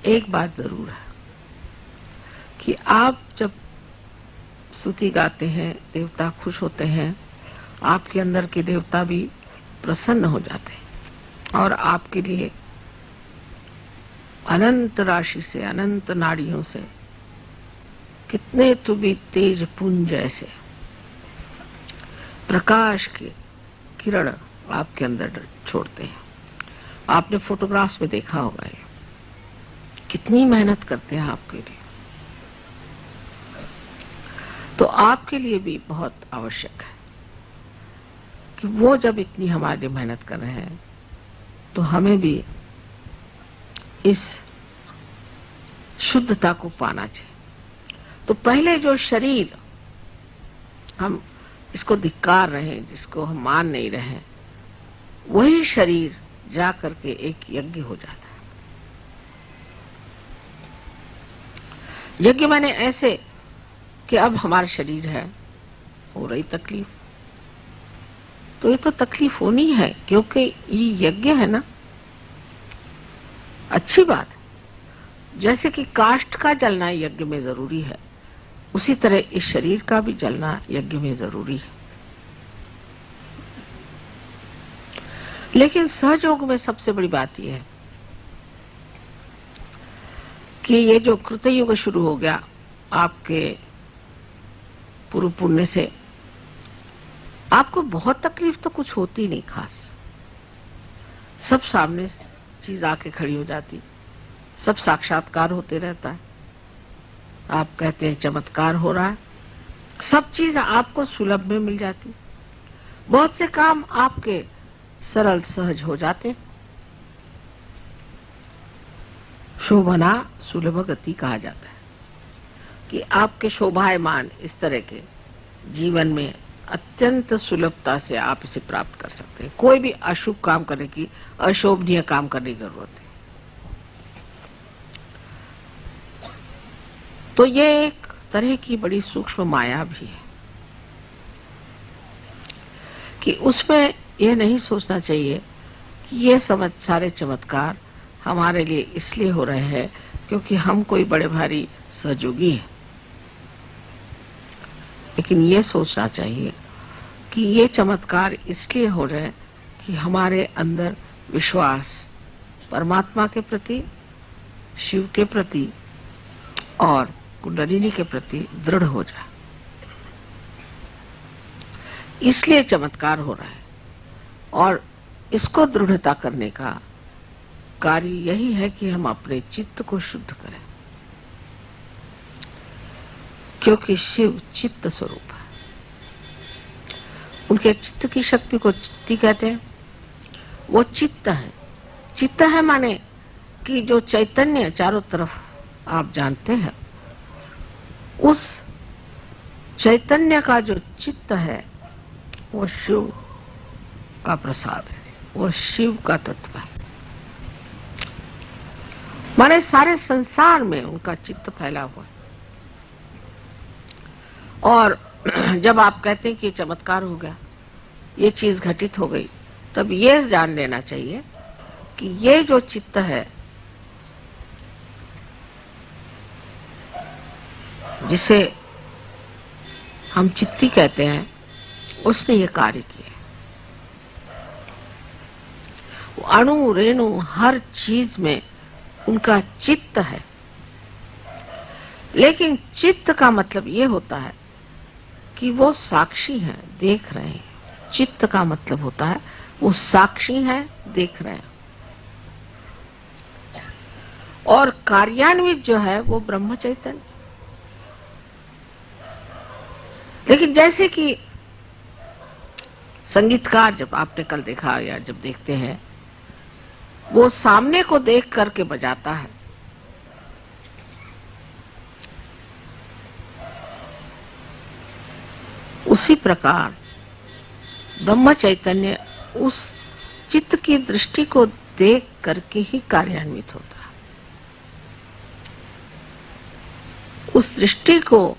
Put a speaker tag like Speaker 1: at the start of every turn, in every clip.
Speaker 1: एक बात जरूर है कि आप जब स्तुति गाते हैं, देवता खुश होते हैं, आपके अंदर के देवता भी प्रसन्न हो जाते हैं और आपके लिए अनंत राशि से, अनंत नाड़ियों से कितने तो भी तेज पुंज ऐसे प्रकाश के किरण आपके अंदर छोड़ते हैं। आपने फोटोग्राफ्स में देखा होगा ये कितनी मेहनत करते हैं आपके लिए। तो आपके लिए भी बहुत आवश्यक है कि वो जब इतनी हमारे लिए मेहनत कर रहे हैं तो हमें भी इस शुद्धता को पाना चाहिए। तो पहले जो शरीर हम इसको धिक्कार रहे हैं, जिसको हम मान नहीं रहे हैं, वही शरीर जा करके एक यज्ञ हो जाता है। यज्ञ माने ऐसे कि अब हमारा शरीर है, हो रही तकलीफ, तो ये तो तकलीफ होनी है क्योंकि ये यज्ञ है ना। अच्छी बात है, जैसे कि काष्ठ का जलना यज्ञ में जरूरी है, उसी तरह इस शरीर का भी जलना यज्ञ में जरूरी है। लेकिन सहयोग में सबसे बड़ी बात यह है कि ये जो कृतयुग शुरू हो गया आपके पूर्व पुण्य से, आपको बहुत तकलीफ तो कुछ होती नहीं खास। सब सामने चीज आके खड़ी हो जाती, सब साक्षात्कार होते रहता है। आप कहते हैं चमत्कार हो रहा है, सब चीज आपको सुलभ में मिल जाती, बहुत से काम आपके सरल सहज हो जाते। शोभना सुलभ गति कहा जाता है कि आपके शोभायमान इस तरह के जीवन में अत्यंत सुलभता से आप इसे प्राप्त कर सकते हैं। कोई भी अशुभ काम करने की, अशोभनीय काम करने की जरूरत है। तो ये एक तरह की बड़ी सूक्ष्म माया भी है कि उसमें यह नहीं सोचना चाहिए कि ये सारे चमत्कार हमारे लिए इसलिए हो रहे हैं क्योंकि हम कोई बड़े भारी सहयोगी हैं। लेकिन ये सोचना चाहिए कि ये चमत्कार इसलिए हो रहे हैं कि हमारे अंदर विश्वास परमात्मा के प्रति, शिव के प्रति और कुंडलिनी के प्रति दृढ़ हो जाए, इसलिए चमत्कार हो रहा है। और इसको दृढ़ता करने का कार्य यही है कि हम अपने चित्त को शुद्ध करें, क्योंकि शिव चित्त स्वरूप है। उनके चित्त की शक्ति को चित्ती कहते हैं। वो चित्त है। चित्त है माने कि जो चैतन्य चारों तरफ आप जानते हैं, उस चैतन्य का जो चित्त है वो शिव का प्रसाद है, वो शिव का तत्व है। माने सारे संसार में उनका चित्त फैला हुआ है। और जब आप कहते हैं कि चमत्कार हो गया, ये चीज घटित हो गई, तब ये जान लेना चाहिए कि ये जो चित्त है, जिसे हम चित्ती कहते हैं, उसने ये कार्य किया। अणु रेणु हर चीज में उनका चित्त है। लेकिन चित्त का मतलब ये होता है कि वो साक्षी है, देख रहे हैं। चित्त का मतलब होता है वो साक्षी है, देख रहे हैं। और कार्यान्वित जो है वो ब्रह्म चैतन्य। लेकिन जैसे कि संगीतकार, जब आपने कल देखा या जब देखते हैं, वो सामने को देख करके बजाता है। उसी प्रकार ब्रह्म चैतन्य उस चित्त की दृष्टि को देख करके ही कार्यान्वित होता है। उस दृष्टि को,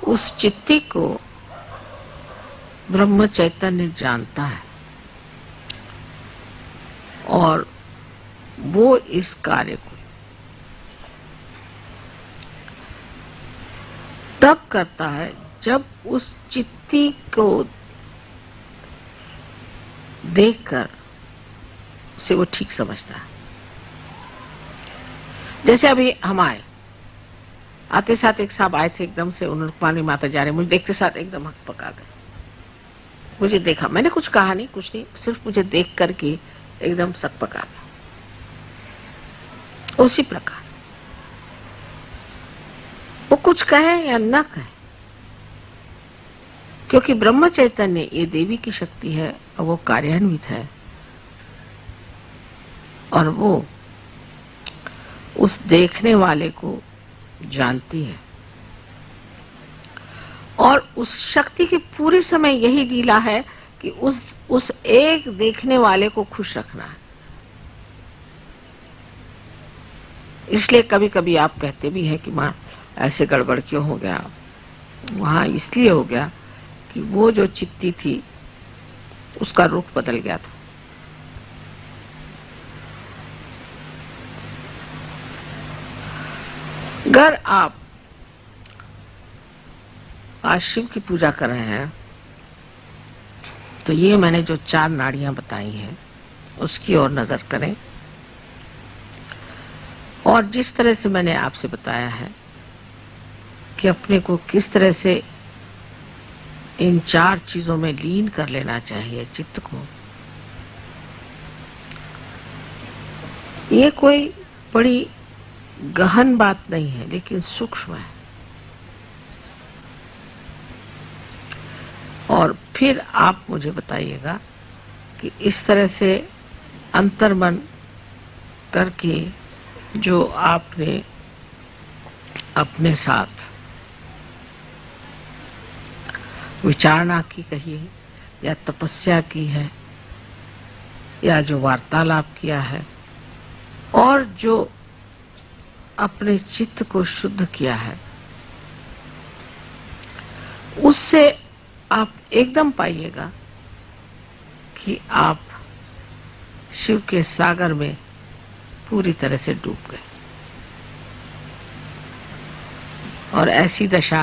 Speaker 1: उस चित्ती को ब्रह्म चैतन्य जानता है और वो इस कार्य को तब करता है जब उस चित्ती को देखकर उसे वो ठीक समझता है। जैसे अभी हम आते साथ एक साहब आए थे, एकदम से उन्होंने पानी माता जा रहे, मुझे देखते साथ एकदम हक पका गए। मुझे देखा, मैंने कुछ कहा नहीं, कुछ नहीं, सिर्फ मुझे देख करके एकदम सक पका गया। उसी प्रकार वो कुछ कहे या न कहे, क्योंकि ब्रह्म चैतन्य ये देवी की शक्ति है और वो कार्यान्वित है, और वो उस देखने वाले को जानती है। और उस शक्ति की पूरी समय यही लीला है कि उस एक देखने वाले को खुश रखना है। इसलिए कभी कभी आप कहते भी हैं कि मां ऐसे गड़बड़ क्यों हो गया, वहां इसलिए हो गया कि वो जो चित्ती थी उसका रुख बदल गया था। अगर आप आज शिव की पूजा कर रहे हैं तो ये मैंने जो 4 नाड़ियां बताई हैं उसकी ओर नजर करें, और जिस तरह से मैंने आपसे बताया है कि अपने को किस तरह से इन 4 चीजों में लीन कर लेना चाहिए चित्त को, ये कोई बड़ी गहन बात नहीं है, लेकिन सूक्ष्म है। और फिर आप मुझे बताइएगा कि इस तरह से अंतर्मन करके जो आपने अपने साथ विचारणा की कही है, या तपस्या की है, या जो वार्तालाप किया है, और जो अपने चित्त को शुद्ध किया है, उससे आप एकदम पाइएगा कि आप शिव के सागर में पूरी तरह से डूब गए। और ऐसी दशा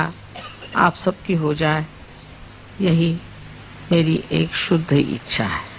Speaker 1: आप सबकी हो जाए, यही मेरी एक शुद्ध इच्छा है।